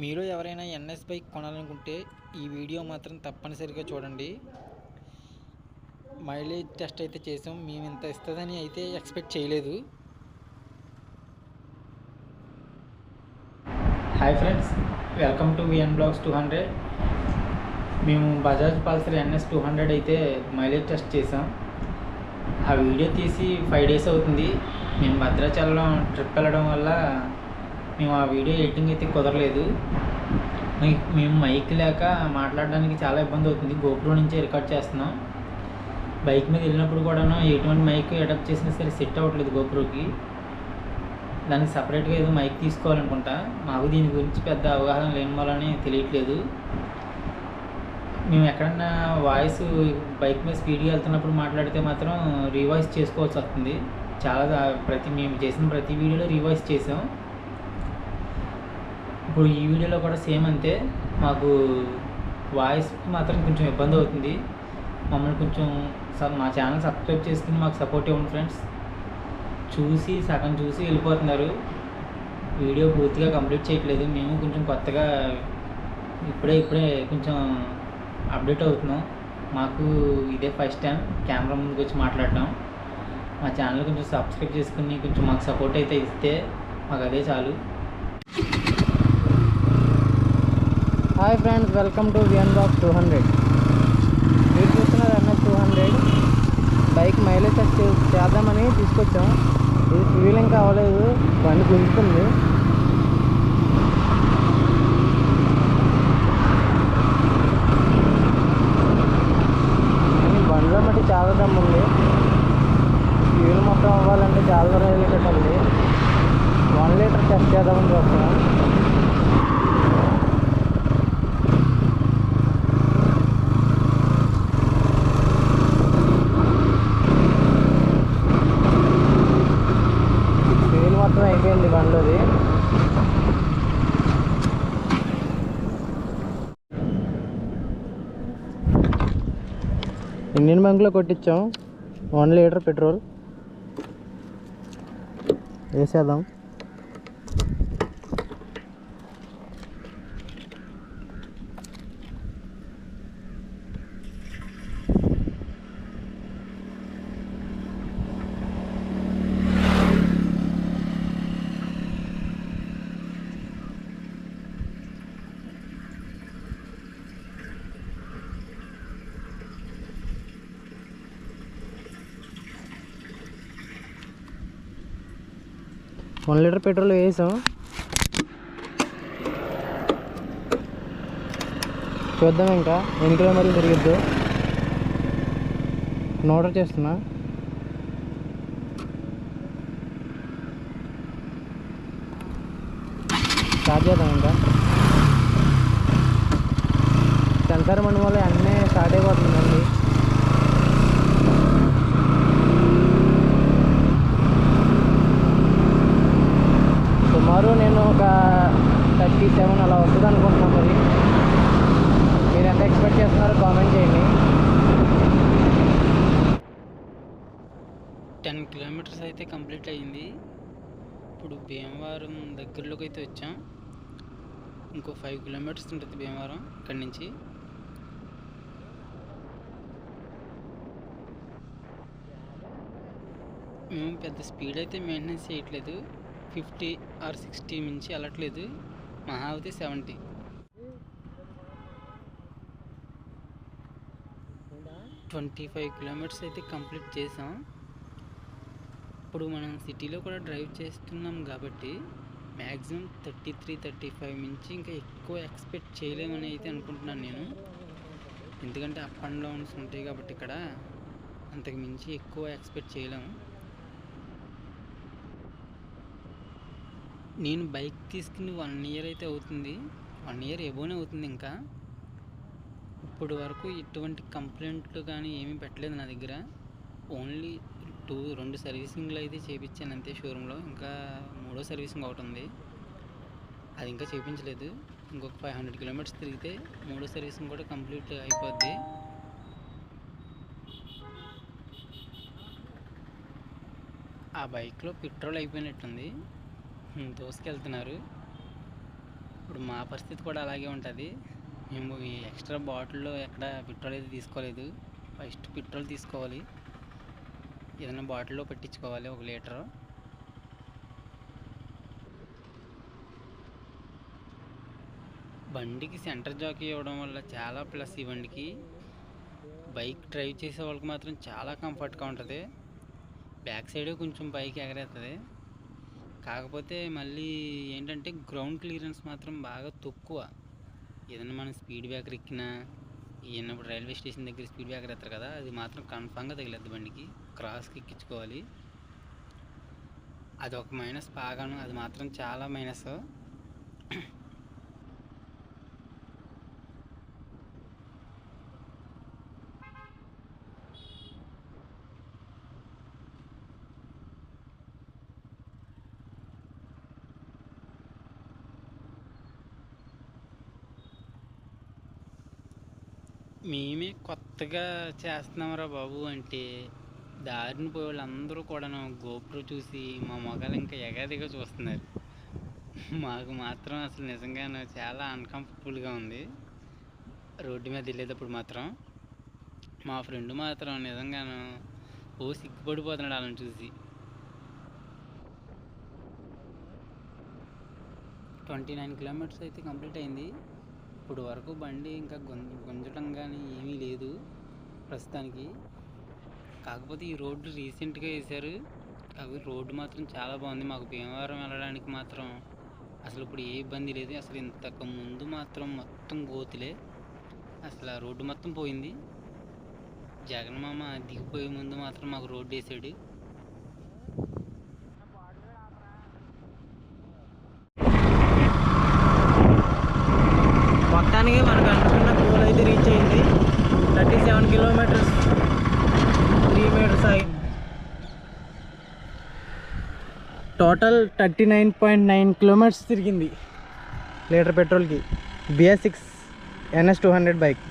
మీలో ఎవరైనా NS bike కొనాలనుకుంటే ఈ వీడియో మాత్రం తప్పనిసరిగా చూడండి. మైలేజ్ టెస్ట్ అయితే చేసాం. మేము ఇంత ఇస్తుందని అయితే ఎక్స్పెక్ట్ చేయలేదు. Hi friends, welcome to VN blogs 200. మేము బజాజ్ పల్సర్ ఎన్ఎస్ 200 అయితే మైలేజ్ టెస్ట్ చేసాం. ఆ వీడియో తీసి 5 days అవుతుంది. మేము భద్రాచలం ట్రిప్ వెళ్ళడం వల్ల మేము ఆ వీడియో ఎడిటింగ్ అయితే కుదరలేదు. మేము మైక్ లేక మాట్లాడడానికి చాలా ఇబ్బంది అవుతుంది. గోప్రో నుంచే రికార్డ్ చేస్తున్నాం. బైక్ మీద వెళ్ళినప్పుడు కూడా ఎటువంటి మైక్ అడాప్ట్ చేసినా సరే సెట్ అవ్వట్లేదు గోప్రోకి. దానికి సపరేట్గా ఏదో మైక్ తీసుకోవాలనుకుంటా. మాకు దీని గురించి పెద్ద అవగాహన లేని వల్లనే తెలియట్లేదు. మేము ఎక్కడన్నా వాయిస్ బైక్ మీద స్పీడ్గా వెళ్తున్నప్పుడు మాట్లాడితే మాత్రం రీవాయిస్ చేసుకోవాల్సి వస్తుంది. మేము చేసిన ప్రతి వీడియోలో రీవాయిస్ చేసాం. ఇప్పుడు ఈ వీడియోలో కూడా సేమ్ అంతే. మాకు వాయిస్ మాత్రం కొంచెం ఇబ్బంది అవుతుంది. మమ్మల్ని కొంచెం మా ఛానల్ సబ్స్క్రైబ్ చేసుకుని మాకు సపోర్ట్ ఇవ్వండి ఫ్రెండ్స్. సగం చూసి వెళ్ళిపోతున్నారు. వీడియో పూర్తిగా కంప్లీట్ చేయట్లేదు. మేము కొంచెం కొత్తగా ఇప్పుడే కొంచెం అప్డేట్ అవుతున్నాం. మాకు ఇదే ఫస్ట్ టైం కెమెరా ముందుకు వచ్చి మాట్లాడటం. మా ఛానల్ కొంచెం సబ్స్క్రైబ్ చేసుకుని కొంచెం మాకు సపోర్ట్ అయితే ఇస్తే మాకు అదే చాలు. Hi friends, welcome to VN blogs 200. మీరు చూస్తున్నారు ఎన్ఎస్ 200 బైక్ మైలేజ్ టెస్ట్ చేద్దామని తీసుకొచ్చాం. ఇది ఫీలింగ్ కావలేదు, బండి గుంజుతుంది. బండిలో మట్టి చాలా దమ్ము ఉంది. ఫ్యూల్ మొత్తం అవ్వాలంటే చాలా దూరం వెళ్ళేటట్టు ఉంది. 1 లీటర్ టెస్ట్ చేద్దామని చూస్తున్నాం. మొత్తం అయిపోయింది బండ్లోది. ఇండియన్ బ్యాంక్లో కొట్టించాం. 1 లీటర్ పెట్రోల్ వేసేద్దాం. వన్ లీటర్ పెట్రోల్ వేసాం. చూద్దాం ఇంకా ఎన్ని కిలోమీటర్లు తిరిగిద్దు. నోటర్ చేస్తున్నా. స్టార్ట్ చేద్దాం. ఇంకా సెన్సార్ మండి వల్ల అన్నీ స్టార్ట్ అయిపోతుందండి. సుమారు నేను ఒక 37 అలా వస్తుంది అనుకుంటున్నాను. మరి మీరు ఎంత ఎక్స్పెక్ట్ చేస్తున్నారో కామెంట్ చేయండి. 10 kilometers అయితే కంప్లీట్ అయ్యింది. ఇప్పుడు భీమవరం దగ్గరలోకి అయితే వచ్చాం. ఇంకో 5 kilometers ఉంటుంది భీమవరం ఇక్కడి నుంచి. మేము పెద్ద స్పీడ్ అయితే మెయింటెనెన్స్ చేయట్లేదు. 50 or 60 మించి వెళ్ళట్లేదు. మహా అయితే 70. 25 kilometers అయితే కంప్లీట్ చేసాం. ఇప్పుడు మనం సిటీలో కూడా డ్రైవ్ చేస్తున్నాం కాబట్టి మ్యాక్సిమం 33-35 మించి ఇంకా ఎక్కువ ఎక్స్పెక్ట్ చేయలేమని అయితే అనుకుంటున్నాను నేను. ఎందుకంటే అప్ అండ్ డౌన్స్ ఉంటాయి కాబట్టి ఇక్కడ అంతకు మించి ఎక్కువ ఎక్స్పెక్ట్ చేయలేము. నేను బైక్ తీసుకుని 1 year అయితే అవుతుంది. 1 year ఎబోనే అవుతుంది. ఇంకా ఇప్పుడు వరకు ఎటువంటి కంప్లైంట్లు కానీ ఏమీ పెట్టలేదు నా దగ్గర. ఓన్లీ 2 సర్వీసింగ్లు అయితే చేయించాను అంతే షోరూంలో. ఇంకా 3వ సర్వీసింగ్ ఒకటి ఉంది, అది ఇంకా చేయించలేదు. ఇంకొక 500 kilometers తిరిగితే 3వ సర్వీసింగ్ కూడా కంప్లీట్ అయిపోద్ది. ఆ బైక్లో పెట్రోల్ అయిపోయినట్టుంది. దోసుకెళ్తున్నారు. ఇప్పుడు మా పరిస్థితి కూడా అలాగే ఉంటుంది. మేము ఈ ఎక్స్ట్రా బాటిల్లో ఎక్కడ పెట్రోల్ అయితే తీసుకోలేదు. ఫస్ట్ పెట్రోల్ తీసుకోవాలి, ఏదైనా బాటిల్లో పెట్టించుకోవాలి 1 లీటరు. బండికి సెంటర్ జాకీ ఇవ్వడం వల్ల చాలా ప్లస్ ఈ బండికి. బైక్ డ్రైవ్ చేసే వాళ్ళకి మాత్రం చాలా కంఫర్ట్గా ఉంటుంది. బ్యాక్ సైడే కొంచెం పైకి ఎగరేస్తుంది. కాకపోతే మళ్ళీ ఏంటంటే గ్రౌండ్ క్లియరెన్స్ మాత్రం బాగా తక్కువ. ఏదైనా మనం స్పీడ్ బ్రేకర్ ఎక్కినా, ఈయనప్పుడు రైల్వే స్టేషన్ దగ్గర స్పీడ్ బ్రేకర్ ఎత్తారు కదా, అది మాత్రం కన్ఫామ్గా తగిలేద్ది బండికి. క్రాస్కి ఎక్కించుకోవాలి. అది ఒక మైనస్ బాగాను, అది మాత్రం చాలా మైనస్. మేమే కొత్తగా చేస్తున్నాంరా బాబు అంటే దారిని పోయే వాళ్ళందరూ కూడాను గోప్రో చూసి మా మొగాలు ఇంకా ఎగాదిగా చూస్తున్నారు. మాకు మాత్రం అసలు నిజంగానే చాలా అన్కంఫర్టబుల్గా ఉంది రోడ్డు మీద వెళ్ళేటప్పుడు మాత్రం. మా ఫ్రెండ్ మాత్రం నిజంగాను సిగ్గుపడిపోతున్నాడు వాళ్ళని చూసి. 29 కిలోమీటర్స్ అయితే కంప్లీట్ అయింది. ఇప్పుడు వరకు బండి ఇంకా గుంజటం కానీ ఏమీ లేదు ప్రస్తుతానికి. కాకపోతే ఈ రోడ్డు రీసెంట్గా వేశారు. కాకపోతే రోడ్డు మాత్రం చాలా బాగుంది. మాకు భీమవరం వెళ్ళడానికి మాత్రం అసలు ఇప్పుడు ఏ ఇబ్బంది లేదు. అసలు ఇంతకు ముందు మాత్రం మొత్తం గోతులే, అసలు ఆ రోడ్డు మొత్తం పోయింది. జగన్ మామ దిగిపోయే ముందు మాత్రం మాకు రోడ్డు వేసాడు. మొత్తానికి మనకు అనుకున్న గోల్ అయితే రీచ్ అయింది. 37 కిలోమీటర్స్ 3 మీటర్స్ అయింది. టోటల్ 39.9 కిలోమీటర్స్ తిరిగింది లీటర్ పెట్రోల్కి. BS6 NS 200 bike.